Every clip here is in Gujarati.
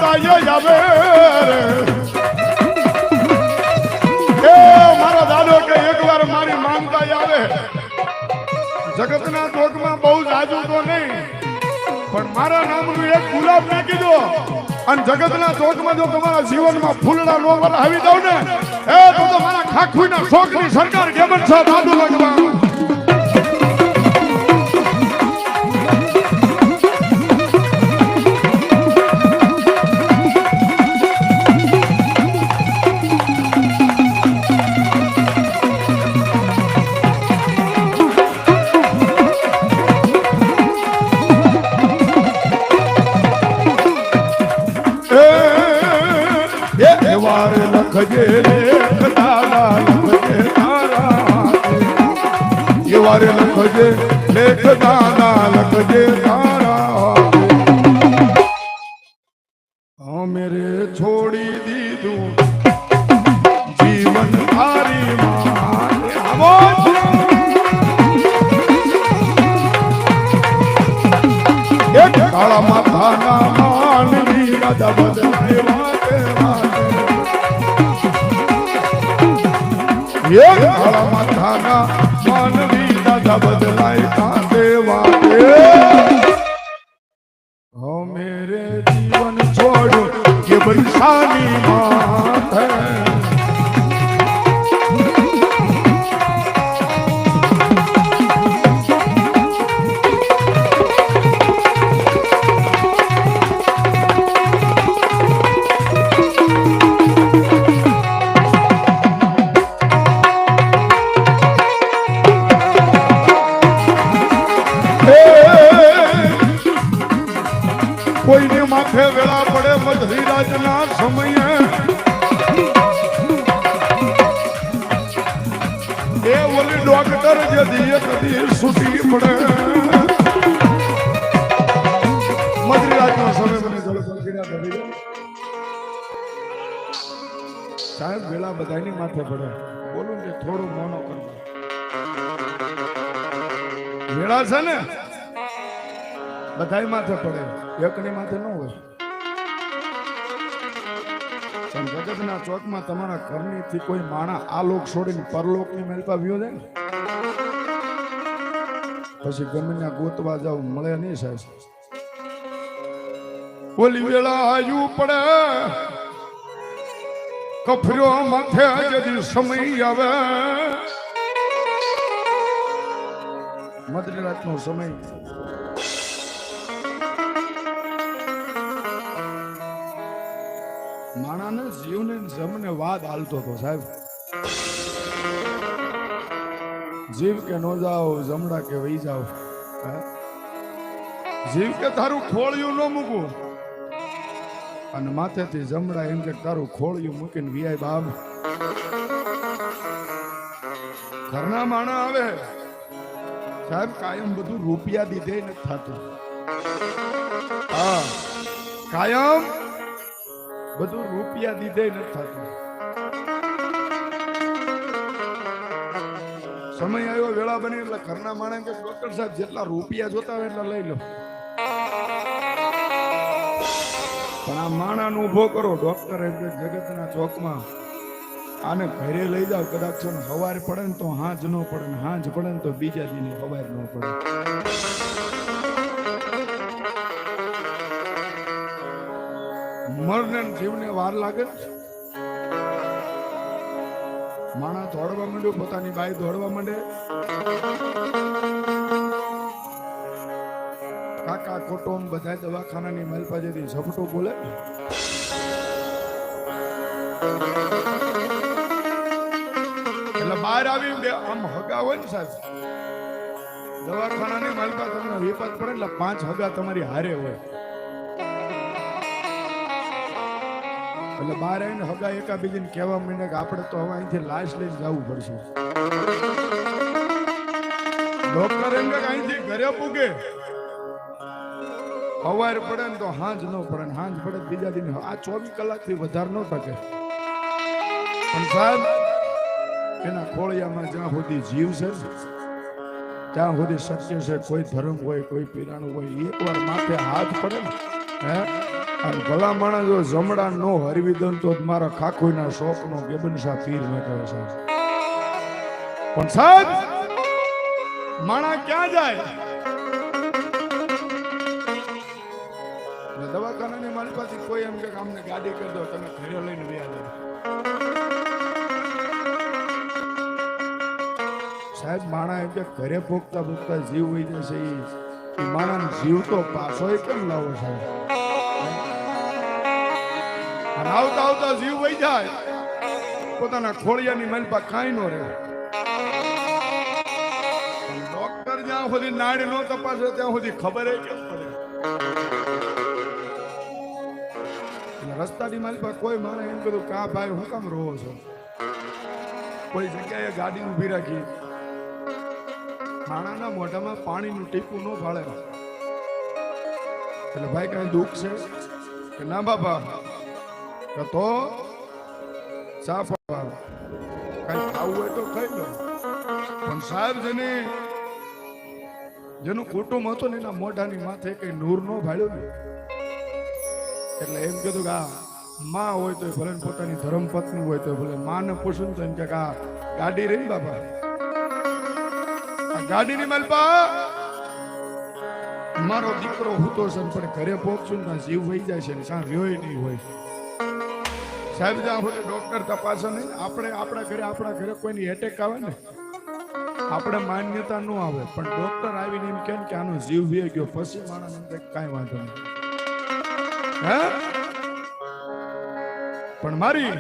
માનતા આવે એ મારા દાદો કે એકવાર મારી માનતા આવે જગતના ચોકમાં બહુ જાજુ તો નહીં પણ મારા નામનું એક ગુલાબ નાખી દો અને જગતના ચોકમાં જો તમારા જીવનમાં ફૂલડા નો આવી દઉં ને એ તો મારા ખાખુઈના શોખની સરકાર કેમન છે દાદુ લગવા વાર લખજે દાદા લખજે તારા એ વાર લખજે લેખ દાદા લખજે તારા મેરે છોડી દીધું જીવન તારી માં એક કાળા માથાના માનવી રાજા બદલાય વાતે કાળા માથાના માનવી દાદા બદલાય કાંતે વાતે હો મેરે જીવન છોડો કે બરસાની માથે કોઈને માથે વેળા પડે મધરી રાજના સમયે એ ઓલી ડોક્ટર જે દીએ કદી છૂટી પડે મધરી રાજના સમય મને જળપણ કર્યા ધરી સાહેબ વેળા બધાની માથે પડે બોલું કે થોડું મોનો કરવું વેળા છે ને બધાય માથે પડે એકની માથે ન હોય પણ જગતના ચોકમાં તમારા ઘરની થી કોઈ માણા આ લોક છોડીને પરલોકની મેલપા વ્યો જાય ને પછી ગમે ત્યાં ગોતવા જાવ મળે નહીં સાહેબ ઓલી વેળા આવ્યું પડે કફર્યો માથે જદી સમય આવે મધરી રાતનો સમય માણાને જીવને જમને વાદ હાલતો હતો સાહેબ જીવ કે નો જાઓ જમડા કે વહી જાઓ જીવ કે તારું ખોળિયું ન મૂકું અને માથેથી જમડા એમ કે તારું ખોળિયું મૂકીને વિયાય બાપ ઘરના માણા આવે સાહેબ કાયમ બધું રૂપિયા દીધે નથી થતું હા કાયમ બધું રૂપિયા દીધે નથી થતું સમય આવ્યો વેળા બની એટલે ઘરના માણસ કે ડોક્ટર સાહેબ જેટલા રૂપિયા જોતા હોય એટલા લઈ લો પણ આ માણાનો ઉભો કરો ડોક્ટર જગતના ચોકમાં આને ઘરે લઈ જાવ કદાચ છો ને સવાર પડે ને તો હાંજ ન પડે ને હાંજ પડે ને તો બીજા દિને સવાર ન પડે મરને જીવને વાર લાગે માણા દોડવા માંડ્યો પોતાની બાઈ દોડવા માંડે કાકા કુટુંબ બધા દવાખાનાની મલપાજેથી ઝપટો બોલે એટલે બહાર આવી આમ હગા હોય ને સાહેબ દવાખાનાની મલપા તમને વિપત પડે એટલે 5 હગા તમારી હારે હોય એટલે બહાર આવીને હગા એકાબીજીને કહેવા માંડે કે આપણે તો હવે અહીંથી લાશ લઈને જવું પડશે ડોક્ટર એમ કે અહીંથી ઘરે પૂગે સવાર પડે ને તો હાંજ ન પડે ને હાંજ પડે બીજા દિન આ 24 કલાકથી વધારે ન ટકે પણ સાહેબ એના ખોળિયામાં જ્યાં સુધી જીવ છે ત્યાં સુધી સત્ય છે કોઈ ધર્મ હોય કોઈ પીરાણું હોય એકવાર માથે હાથ પડે ને હે અને ભલા માણસ જો જમડા નો હરવી દઉં તો મારા ખાખોઈના શોખનો ગેબનશા પીર ન કહે છે. પણ સાહેબ માણા ક્યાં જાય? દવાખાનાની મારી પાસે કોઈ એમ કે અમને ગાડી કરી દો, તમે ઘરે લઈને વ્યા જાઓ. સાહેબ માણા એમ કે ઘરે ભોગતા ભોગતા જીવ વહી જશે. એ માણાનો જીવ તો પાછો કેમ લાવો સાહેબ? આવતા આવતા જીવ વહી જાય, પોતાના ખોળિયાની મલપા કાંઈ નો રહે. ડોક્ટર જ્યાં સુધી નાડી નો તપાસે ત્યાં સુધી ખબર કેમ પડે? રસ્તાની મલપા કોઈ માણે એમ કીધું કા ભાઈ હું કામ રોવો છો? કોઈ જગ્યાએ ગાડી ઊભી રાખી, માણાના મોઢામાં પાણીનું ટીપું ન ફાળે એટલે ભાઈ કઈ દુઃખ છે કે ના બાપા? તો ચા પીવા કઈ ખાવું હોય તો ખાઈ લો. પણ સાહેબ જેનું કુટુંબ હતું ને એના મોઢાની માથે કઈ નૂર નો ભાળ્યું ને એટલે એમ કીધું કે આ માં હોય તો ભલે પોતાની ધર્મપત્ની હોય તો ભલે માને પૂછું તો એમ કે આ ગાડી રહી બાપા, આ ગાડીની મલપા મારો દીકરો હૂતો છે પણ ઘરે પહોંચશું ને જીવ વહી જાય છે ને ત્યાં રહ્યો નહીં હોય. સાહેબ જ્યાં સુધી ડોક્ટર તપાસે નહીં, આપણે આપણા ઘરે કોઈની એટેક આવે ને આપણે માન્યતા ન આવે, પણ ડોક્ટર આવીને એમ કે આનો જીવ વી ગયો પછી માણસને કાંઈ વાંધો નહીં. હે પણ મારી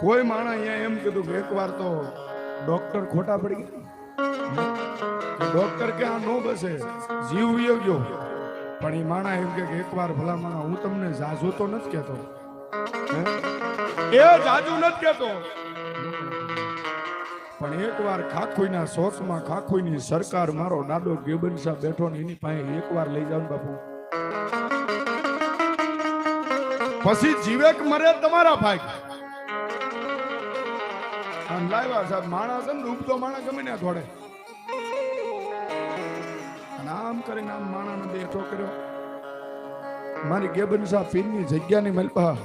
કોઈ માણસ અહીંયા એમ કીધું કે એકવાર તો ડોક્ટર ખોટા પડી ગયા, ડોક્ટર કે આ નો બસે જીવ વી ગયો. પણ એ માણસ એમ કે એકવાર ભલા માણસ હું તમને જાજુ તો નથી કહેતો, એ જાજુ નથી કહેતો, પણ એકવાર ખાખોઈના શોખમાં ખાખોઈની સરકાર મારો દાદો ગેબનશા બેઠો ને એની પાસે એકવાર લઈ જાવ બાપુ, પછી જીવે કે મરે તમારા ભાઈ. લાવ્યા સાહેબ માણસ છે ને ડૂબતો માણસ ગમે ને થોડે આમ કરીને આમ માણસને બેઠો કર્યો. મારી ગેબનશા પીરની જગ્યાની મલપા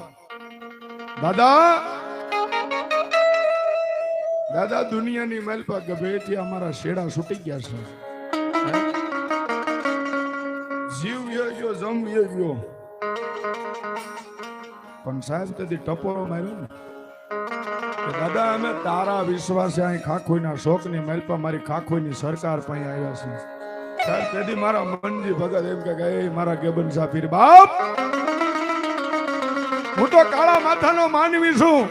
દાદા દુનિયાની મલપા ગભેથી અમારા શેડા છૂટી ગયા છે. જીવ ગયો જમ ગયો પણ સાહેબ તેથી ટપોરો માર્યો ને કે દાદા અમે તારા વિશ્વાસે અહીં ખાખોઈના શોખની મલપા મારી ખાખોઈની સરકાર પાસે આવ્યા છે. સાહેબ તેથી મારા મનજી ભગત એમ કે મારા ગેબનશા પીર બાપ હું તો કાળા માથાનો માનવી છું,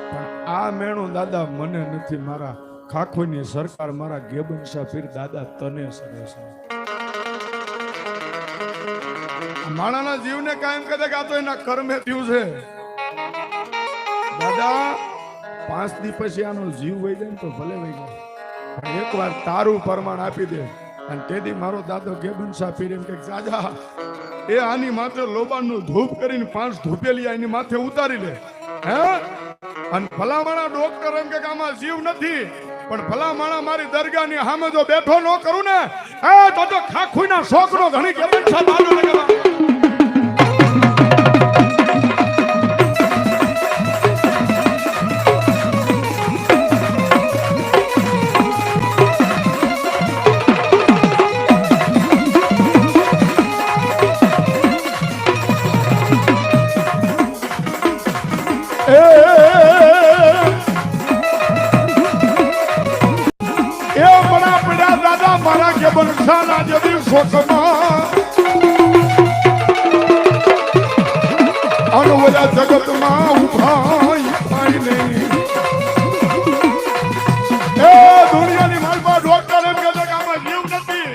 પણ આ મેણું દાદા મને નથી, મારા ખાખોઈની સરકાર મારા ગેબનશા પીર દાદા તને સરે છે. માણાના જીવને કાયમ કદે કે આ તો એના કર્મે થયું છે. દાદા 5 દી પછી આનો જીવ વહી જાય તો ભલે વહી જાય, પણ એકવાર તારું પ્રમાણ આપી દે. અને તેથી મારો દાદો ગેબનશા પીર એમ કે જાજા એ આની માથે લોબાનનું ધૂપ કરીને 5 ધૂપેલી એની માથે ઉતારી લે. હે અને ભલામણા ડોક્ટર એમ કે આમાં જીવ નથી, પણ ભલામણા મારી દરગાહની સામે જો બેઠો ન કરું ને તો ખાખોઈના શોખનો ઘણી ગેબનશા દાદો લગાવા. મારા ગેબનશાના જદી શોકમાં અનવરા જગતમાં ઉભાઈ પાઈ નહીં. એ દુનિયાની માલપા ડોક્ટર એમ કહે છે કે આમાં જીવ નથી,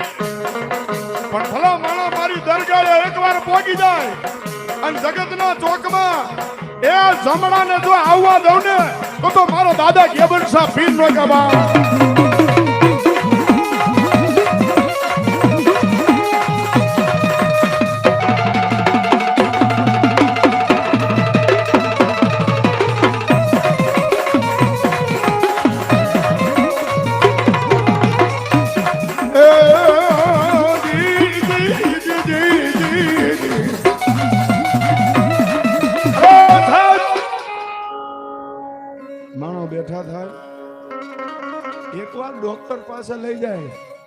પણ ભલા માણા મારી દરગાહે એકવાર પહોંચી જાય અને જગતના ચોકમાં એ જમણાને જો આવવા દઉં ને તો મારો દાદા ગેબનશા પીર નો કબા. માણો બેઠા થાય, એકવાર ડોક્ટર પાસે લઈ જાય